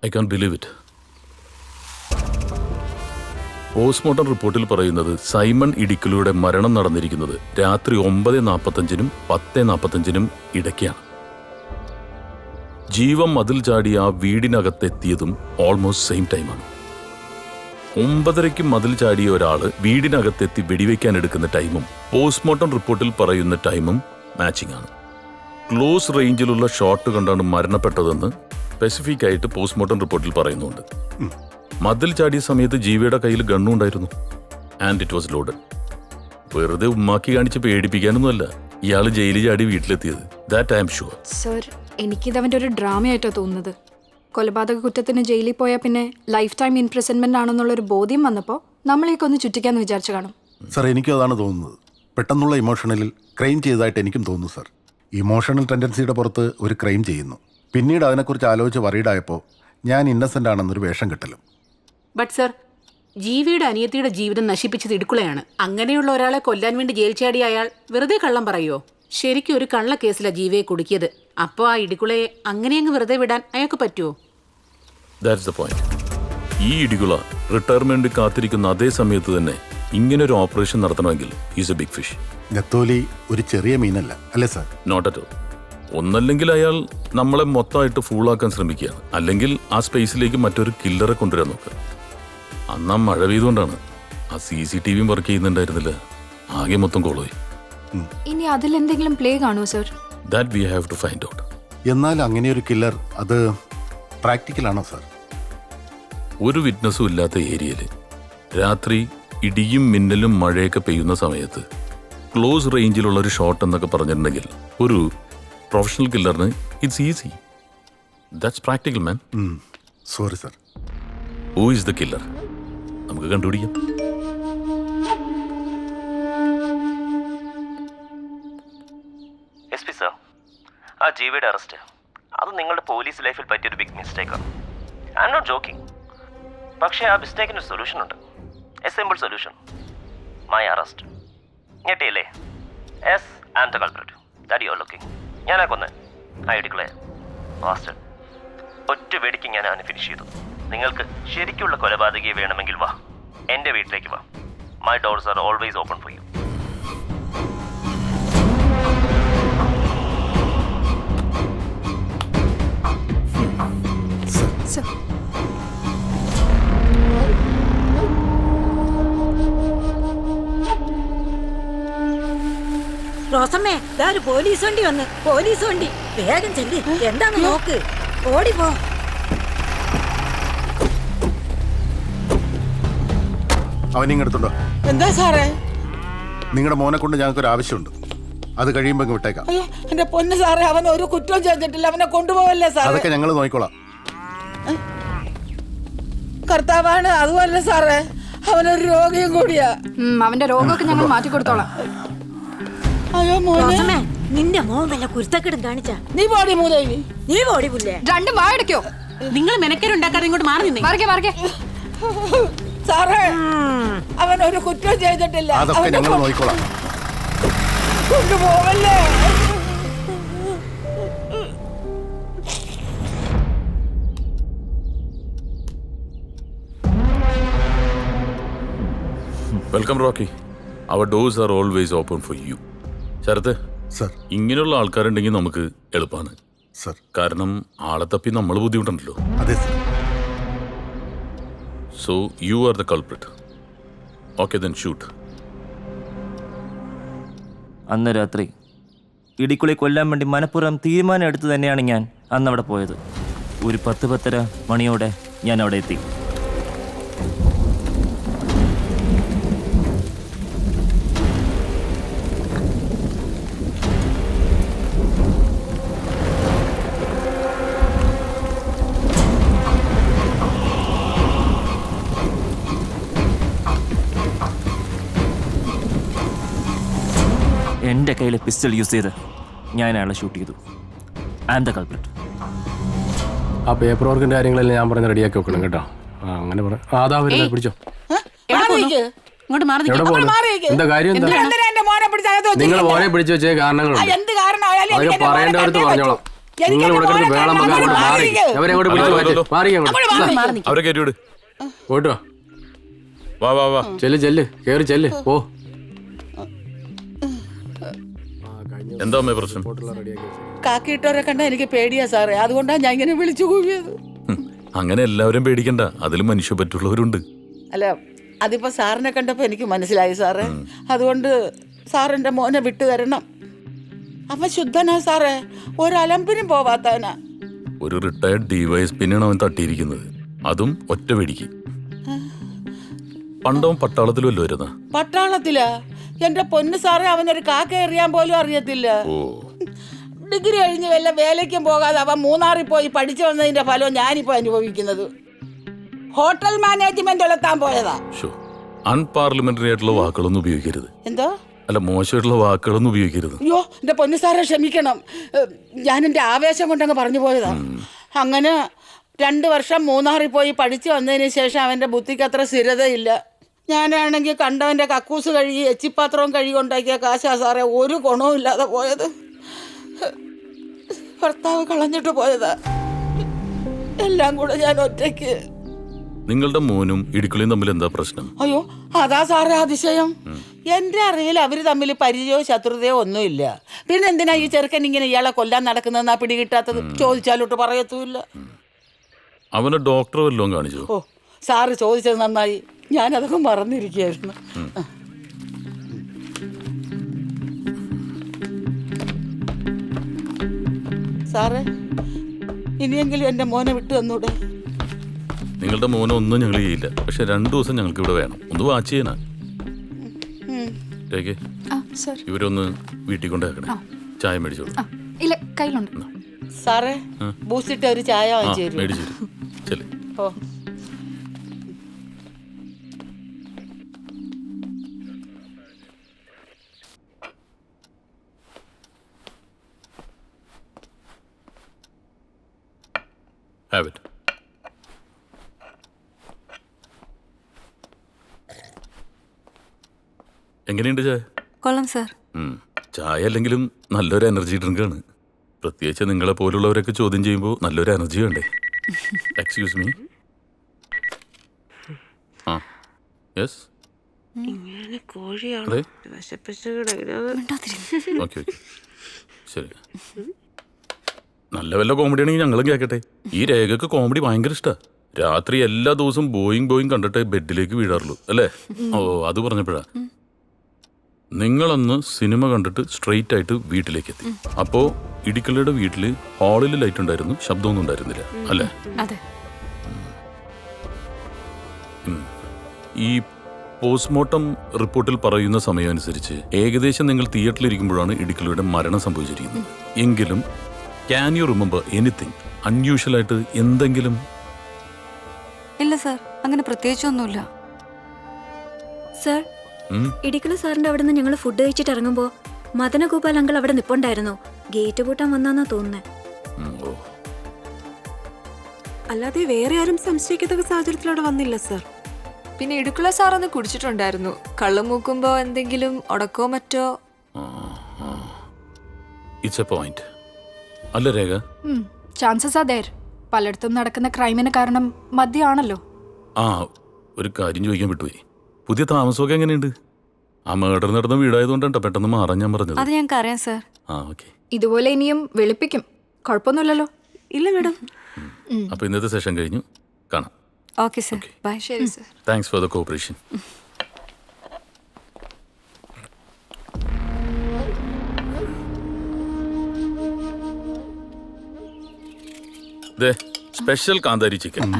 I can believe it. Postmortem റിപ്പോർട്ടിൽ പറയുന്നത് Simon ഇടിക്കലൂടെ മരണം നടന്നിരിക്കുന്നത് രാത്രി 9:45-നും 10:45-നും ഇടയ്ക്കാണ്. ജീവൻ മതിൽ ചാടി ആ വീടിനകത്തെത്തിയതും ഓൾമോസ്റ്റ് സെയിം ടൈമാണ്. 9:30-ക്ക് മതിൽ ചാടിയ ഒരാള് വീടിനകത്തെത്തി വെടിവെക്കാൻ എടുക്കുന്ന ടൈമും പോസ്റ്റ്മോർട്ടം റിപ്പോർട്ടിൽ പറയുന്ന ടൈമും മാച്ചിങ് ആണ്. ക്ലോസ് റേഞ്ചിലുള്ള ഷോട്ട് കണ്ടാണ് മരണപ്പെട്ടതെന്ന് സ്പെസിഫിക് ആയിട്ട് പോസ്റ്റ്മോർട്ടം റിപ്പോർട്ടിൽ പറയുന്നുണ്ട്. മതിൽ ചാടിയ സമയത്ത് ജീവിയുടെ കയ്യിൽ ഗണ്ണുണ്ടായിരുന്നു. And it was loaded. വെറുതെ ഉമ്മാക്കി കാണിച്ച് പേടിപ്പിക്കാനൊന്നുമല്ല ഇയാള് ജയിലിൽ ചാടി വീട്ടിലെത്തിയത്. That I am sure. Sir, എനിക്കിത് അവൻ്റെ ഒരു ഡ്രാമയായിട്ടാണ് തോന്നുന്നത്. കൊലപാതക കുറ്റത്തിന് ജയിലിൽ പോയാൽ പിന്നെ ലൈഫ് ടൈം ഇംപ്രിസൺമെന്റ് ആണെന്നുള്ളൊരു ബോധ്യം വന്നപ്പോൾ നമ്മളെയൊക്കെ ഒന്ന് ചുറ്റിക്കാന്ന് വിചാരിച്ചു കാണും. സർ, എനിക്കും അതാണ് തോന്നുന്നത്. പെട്ടെന്നുള്ള ഇമോഷണലിൽ ക്രൈം ചെയ്തതായിട്ട് എനിക്കും തോന്നുന്നു സർ. ഇമോഷണൽ ടെൻഡൻസിയുടെ പുറത്ത് ഒരു ക്രൈം ചെയ്യുന്നു, പിന്നീട് അതിനെക്കുറിച്ച് ആലോചിച്ച് വറീഡായപ്പോൾ ഞാൻ ഇന്നസെൻ്റ് ആണെന്നൊരു വേഷം കിട്ടലും. ബട്ട് സർ, ജീവിയുടെ അനിയത്തിയുടെ ജീവിതം നശിപ്പിച്ചത് ഇടുക്കുളയാണ്. അങ്ങനെയുള്ള ഒരാളെ കൊല്ലാൻ വേണ്ടി ജയിൽ ചാടിയ അയാൾ വെറുതെ കള്ളം പറയുമോ? ശരിക്കും ഒരു കള്ള കേസിലാണ് ജീവിയെ കുടുക്കിയത്. അപ്പോൾ ആ ഇടുക്കുളയെ അങ്ങനെയങ്ങ് വെറുതെ വിടാൻ അയാൾക്ക് പറ്റുമോ? That's the point. ഈ ഇടികുള റിട്ടയർമെന്റ് കാത്തിരിക്കുന്ന അതേ സമയത്ത് തന്നെ ഇങ്ങനൊരു ഓപ്പറേഷൻ നടത്തണമെങ്കിൽ ഈസ് എ ബിഗ് ഫിഷ്. നെത്തോലി ഒരു ചെറിയ മീനല്ല അല്ലേ സാർ? Not at all. ഒന്നല്ലെങ്കിൽ അയാൾ നമ്മളെ മൊത്തമായിട്ട് ഫൂളാക്കാൻ ശ്രമിക്കുകയാണ്, അല്ലെങ്കിൽ ആ സ്പേസിലേക്ക് മറ്റൊരു കില്ലറെ കൊണ്ടുവരാൻ നോക്കുക. അന്ന് ആ മഴ പെയ്തുകൊണ്ടാണ് ആ CCTV വർക്ക് ചെയ്യുന്നുണ്ടായിരുന്നില്ല. ആകെ മൊത്തം കോളോയി. ഇനി അതിലെന്തെങ്കിലും പ്ലേ കാണുമോ sir? That we have to find out. എന്നാൽ അങ്ങനെയൊരു കില്ലർ അത് പ്രാക്ടിക്കലാണോ സാർ? ഒരു വിറ്റ്നസ്സും ഇല്ലാത്ത ഏരിയയിൽ രാത്രി ഇടിയും മിന്നലും മഴയൊക്കെ പെയ്യുന്ന സമയത്ത് ക്ലോസ് റേഞ്ചിലുള്ള ഒരു ഷോട്ട് എന്നൊക്കെ പറഞ്ഞിട്ടുണ്ടെങ്കിൽ ഒരു പ്രൊഫഷണൽ കില്ലറിന് it's easy. That's practical man. Sorry sir. Who is the killer? നമുക്ക് കണ്ടുപിടിക്കാം. SP സർ, ആ ജീവിയുടെ അറസ്റ്റ് അത് നിങ്ങളുടെ പോലീസ് ലൈഫിൽ പറ്റിയൊരു ബിഗ് മിസ്റ്റേക്കാണ്. I am not joking. പക്ഷേ ആ മിസ്റ്റേക്കിന് സൊല്യൂഷൻ ഉണ്ട്. A simple solution. My arrest. ഞെട്ടിയില്ലേ? Yes, I am the culprit that you are looking. ഞാനാ കൊന്നേ ആ ഇടിക്കുളെ ബാസ്റ്റഡ്. ഒറ്റ വെടിക്ക് ഞാൻ അവനെ ഫിനിഷ് ചെയ്തു. നിങ്ങൾക്ക് ശരിക്കുള്ള കൊലപാതകയെ വേണമെങ്കിൽ വാ, എൻ്റെ വീട്ടിലേക്ക് വാ. My doors are always open for you. Sir, റോസമ്മേ, ഇതാ ഒരു പോലീസ് വണ്ടി വന്ന്. പോലീസ് വണ്ടി, വേഗം ചെല്ലി. എന്താന്ന് നോക്ക്, ഓടിപ്പോ. അവനിങ്ങെടുത്തുണ്ടോ? എന്താ സാറേ? നിങ്ങളുടെ മോനെ കൊണ്ട് ഞങ്ങൾക്കൊരു ആവശ്യമുണ്ട്. അത് കഴിയുമ്പോൾ അങ്ങ് വിട്ടേക്കാം. അയ്യോ എന്റെ പൊന്ന് സാറേ, അവൻ ഒരു കുറ്റവും ചെയ്തിട്ടില്ല. അവനെ കൊണ്ടുപോവല്ലേ സാറേ? അതൊക്കെ ഞങ്ങൾ നോക്കിക്കോളാം. കർത്താവാണ്. അതുമല്ല സാറേ, അവനൊരു രോഗിയും കൂടിയാ. അവന്റെ രോഗമൊക്കെ ഞങ്ങൾ മാറ്റിക്കൊടുത്തോളാം. അയ്യോ മോനെ, റോസമ്മേ, നിന്റെ മോൻ വല്ല കുരുത്തക്കെടും കാണിച്ചാ? നീ പോടി മൂലയിനി. നീ പോടി പുല്ലേ. രണ്ടും വായടക്കോ? നിങ്ങൾ മെനക്കേരുണ്ടാക്കാതെ ഇങ്ങോട്ട് മാറി നിന്നേ. മറികെ സാറേ, അവനൊരു കുറ്റവും ചെയ്തിട്ടില്ല. അതൊക്കെ അവനെ ഞങ്ങൾ നോക്കിക്കോളാം. കൊണ്ടുപോവല്ലേ? Welcome Rocky. Our doors are always open for you. Sarath, sir. ഇങ്ങനെയുള്ള ആൾക്കാരുണ്ടെങ്കിൽ നമുക്ക് എളുപ്പമാണ്. സർ. കാരണം ആളെ തപ്പി നമ്മൾ ബുദ്ധിമുട്ടുണ്ടല്ലോ. അതെ sir. So you are the culprit. Okay, then shoot. അന്ന് രാത്രി ഇടിക്കുളി കൊല്ലാൻ വേണ്ടി മനഃപൂർവ്വം തീരുമാനം എടുത്തു തന്നെയാണ് ഞാൻ അന്നവിടെ പോയത്. ഒരു 10-10:30 മണിയോടെ ഞാൻ അവിടെ എത്തി. എൻ്റെ കയ്യിലെ പിസ്റ്റൾ യൂസ് ചെയ്ത് ഞാൻ അയാളെ ഷൂട്ട് ചെയ്തു. I am the culprit. ആ പേപ്പർ വർക്കിന്റെ കാര്യങ്ങളെല്ലാം ഞാൻ പറഞ്ഞ് റെഡിയാക്കി വെക്കണം കേട്ടോ. അങ്ങനെ പറ. അതാ വരുന്നത്, പിടിച്ചോ. ഇങ്ങോട്ട് മാറി എവിടെ പോകുന്നു? എന്താ കാര്യം? എന്താ നിങ്ങൾ മോനെ പിടിച്ചു വെച്ചേ കാരണങ്ങളുണ്ട്. അതൊക്കെ പറയേണ്ടവർക്ക് പറഞ്ഞോളാം. എനിക്ക് നിങ്ങൾ ഇവിടെ എന്റെ കിടന്ന് മോനെ വേളം കാണണം. അങ്ങോട്ട് മാറി മാറിയിരിക്ക്. അവരെ അങ്ങോട്ട് വിളിച്ചു മാറ്റി മാറി അങ്ങോട്ട് മാറി നിക്ക്. അവരെ കയറ്റി വിട്. പോയിട്ടോ വാ വാ വാ. ചെല്ല് കേറി ചെല്ല് പോ എന്താ അമ്മേ പ്രശ്നം? കാക്കിയിട്ടവരെ കണ്ട എനിക്ക് പേടിയാ സാറേ, അതുകൊണ്ടാണ് ഞാൻ ഇങ്ങനെ വിളിച്ചു കൂവിയത്. അങ്ങനെ എല്ലാവരും പേടിക്കണ്ട, അതിലും മനുഷ്യപ്പറ്റുള്ളവരുണ്ട്. അല്ല, അതിപ്പോ സാറിനെ കണ്ടപ്പോ എനിക്ക് മനസ്സിലായി സാറേ. അതുകൊണ്ട് സാറിന്റെ മോനെ വിട്ടു തരണം. അവൻ ശുദ്ധനാ സാറേ, ഒരലമ്പിനും പോവാത്തവനാ. ഒരു റിട്ടയർഡ് ഡിവൈഎസ്പിനാണ് അവൻ തട്ടിയിരിക്കുന്നത്, അതും ഒറ്റ വെടിക്ക്. പണ്ടവൻ പട്ടാളത്തിലുമല്ലോ വരുന്ന. പട്ടാളത്തിലാ? എന്റെ പൊന്നു സാറേ, അവനൊരു കാക്ക എറിയാൻ പോലും അറിയത്തില്ല. ഓ, ഡിഗ്രി കഴിഞ്ഞ് വല്ല വേലയ്ക്കും പോകാതെ അവൻ മൂന്നാറിൽ പോയി പഠിച്ചു വന്നതിന്റെ ഫലവും ഞാനിപ്പോ അനുഭവിക്കുന്നത്. ഹോട്ടൽ മാനേജ്മെന്റ് ഉളത്താൻ പോയതാ. അൺപാർലമെന്ററി ആയിട്ടുള്ള വാക്കുകളൊന്നും ഉപയോഗിക്കരുത്. എന്തോ? അല്ല, മോശമായിട്ടുള്ള വാക്കുകളൊന്നും ഉപയോഗിക്കരുത്. അയ്യോ, എന്റെ പൊന്നു സാറെ ക്ഷമിക്കണം, ഞാൻ എന്റെ ആവേശം കൊണ്ടങ്ങ് പറഞ്ഞു പോയതാ. അങ്ങനെ 2 വർഷം മൂന്നാറിൽ പോയി പഠിച്ചു വന്നതിന് ശേഷം അവന്റെ ബുദ്ധിക്ക് അത്ര സ്ഥിരതയില്ല. ഞാനാണെങ്കിൽ കണ്ടവന്റെ കക്കൂസ് കഴുകി എച്ചിപ്പാത്രവും കഴുകി ഉണ്ടാക്കിയ കാശാ സാറേ, ഒരു ഗുണവും ഇല്ലാതെ പോയത്. ഭർത്താവ് കളഞ്ഞിട്ട് പോയതാ. എല്ലാം കൂടെ ഞാൻ ഒറ്റയ്ക്ക്. നിങ്ങളുടെ മോനും ഇടുക്കളിയും തമ്മിൽ എന്താ പ്രശ്നം? അയ്യോ, അതാ സാറേ അതിശയം. എന്റെ അറിവിൽ അവര് തമ്മിൽ പരിചയമോ ശത്രുതയോ ഒന്നുമില്ല. പിന്നെ എന്തിനാ ഈ ചെറുക്കൻ ഇങ്ങനെ ഇയാളെ കൊല്ലാൻ നടക്കുന്നതെന്നാ പിടികിട്ടാത്തത്? ചോദിച്ചാലോട്ട് പറയത്തുമില്ല. അവന് ഡോക്ടർ വല്ലതും കാണിച്ചു? ഓ, സാറ് ചോദിച്ചത് നന്നായി, ഞാനതൊക്കെ മറന്നിരിക്കുകയായിരുന്നു. സാറേ, ഇനിയെങ്കിലും എന്റെ മോനെ വിട്ടു തന്നൂടെ? നിങ്ങളുടെ മോനെ ഒന്നും ഞങ്ങൾ ചെയ്യില്ല, പക്ഷെ 2 ദിവസം ഞങ്ങൾക്ക് ഇവിടെ വേണം. ഒന്ന് വാച്ച് ചെയ്യാനാ. ഇവരൊന്ന് വീട്ടിൽ കൊണ്ടുവെക്കണേ. ചായ മേടിച്ചോളൂ. ഇല്ല, കയ്യിലുണ്ട്. സാറേ, ബൂസ്റ്റിട്ട് ഒരു ചായ ആ, വാങ്ങിച്ചു തരൂ. മേടിച്ചു ചെല്. ഓ, Have it. എങ്ങനെയുണ്ട് ചായ? കൊള്ളാം സാർ. ചായ അല്ലെങ്കിലും നല്ലൊരു എനർജി ഡ്രിങ്കാണ്. പ്രത്യേകിച്ച് നിങ്ങളെ പോലുള്ളവരൊക്കെ ചോദ്യം ചെയ്യുമ്പോൾ നല്ലൊരു എനർജി വേണ്ടേ? Excuse me. ആ, യെസ്. അതെ, ഓക്കെ ഓക്കെ, ശരി. നല്ല വല്ല കോമഡി ആണെങ്കിൽ ഞങ്ങളും കേൾക്കട്ടെ. ഈ രേഖക്ക് കോമഡി ഭയങ്കര ഇഷ്ടമാണ്. രാത്രി എല്ലാ ദിവസവും ബോയിങ് കണ്ടിട്ട് ബെഡിലേക്ക് വീഴാറുള്ളൂ അല്ലേ? ഓ, അത് പറഞ്ഞപ്പോഴാ. നിങ്ങളന്ന് സിനിമ കണ്ടിട്ട് സ്ട്രെയിറ്റ് ആയിട്ട് വീട്ടിലേക്ക് എത്തി. അപ്പോ ഇടിക്കളിയുടെ വീട്ടില് ഹാളിൽ ലൈറ്റ് ഉണ്ടായിരുന്നു, ശബ്ദമൊന്നും ഉണ്ടായിരുന്നില്ല അല്ലേ? അതെ. ഈ പോസ്റ്റ്മോർട്ടം റിപ്പോർട്ടിൽ പറയുന്ന സമയം അനുസരിച്ച് ഏകദേശം നിങ്ങൾ തിയേറ്ററിലിരിക്കുമ്പോഴാണ് ഇടിക്കളിയുടെ മരണം സംഭവിച്ചിരിക്കുന്നത്. എങ്കിലും can you remember anything unusual ആയിട്ട് എന്തെങ്കിലും? ഇല്ല സാർ, അങ്ങനെ പ്രത്യേകിച്ചൊന്നുമില്ല. സാർ, ഇടിക്കള സാറിന്റെ അവിടെ നിന്ന് ഞങ്ങൾ ഫുഡ് കഴിച്ചിട്ട് ഇറങ്ങുമ്പോ മദനഗോപാൽ അങ്കിൾ അവിടെ നിപ്പുണ്ടായിരുന്നു. ഗേറ്റ് പൂട്ടാൻ വന്നാന്നാ തോന്നുന്നേ. അല്ലാതെ വേറെ ആരും സംശയിക്കത്തക്ക സാഹചര്യത്തിൽ അവിടെ വന്നില്ല സാർ. പിന്നെ ഇടുക്കുള്ള സാറൊന്ന് കുടിച്ചിട്ടുണ്ടായിരുന്നു. കള്ളു മൂക്കുമ്പോ എന്തെങ്കിലും ഉടക്കോ മറ്റോ? It's A point. അല്ല രേഖ, ചാൻസസ് ആർ ദേർ. പലയിടത്തും നടക്കുന്ന ക്രൈമിന് കാരണം മദ്യമാണല്ലോ. ആ, ഒരു കാര്യം ചോദിക്കാൻ വിട്ടുപോയി. പുതിയ താമസമൊക്കെ എങ്ങനെയുണ്ട്? ആ മേഡർ നടന്ന വീടായതുകൊണ്ടാണ് പെട്ടെന്ന് മാറാൻ ഞാൻ പറഞ്ഞത്. അത് ഞങ്ങൾക്ക് അറിയാം സാർ. ആ, ഓക്കെ. ഇതുപോലെ ഇനിയും വെളുപ്പിക്കും, കുഴപ്പമൊന്നുമില്ലല്ലോ. ഇല്ല മേഡം. അപ്പൊ ഇന്നത്തെ സെഷൻ കഴിഞ്ഞു, കാണാം. Okay sir, bye. ശരി sir. Thanks for the cooperation. Special കാന്താരി ചിക്കൻ.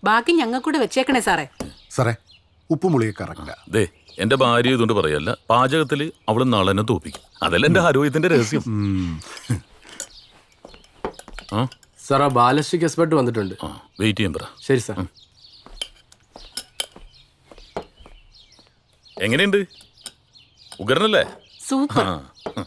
ബാക്കി ഞങ്ങൾക്കൂടെ വെച്ചേക്കണേ സാറേ. സാറേ, ഉപ്പുമുളിയെ കറക്റ്റാ. ദേ, എന്റെ ഭാര്യ ഇതുകൊണ്ട് പറയല്ല, പാചകത്തില് അവള് നാളെന്നെ തോപ്പിക്കും. അതല്ല എന്റെ ആരോഗ്യത്തിന്റെ രഹസ്യം. ആ സാർ, ആ ബാലസ്റ്റിക് എക്സ്പെർട്ട് വന്നിട്ടുണ്ട്. ആ, വെയിറ്റ് ചെയ്യാൻ പറ. ശരി സാർ. എങ്ങനെയുണ്ട്? ഉഗ്രനല്ലേ? സൂപ്പർ. ആ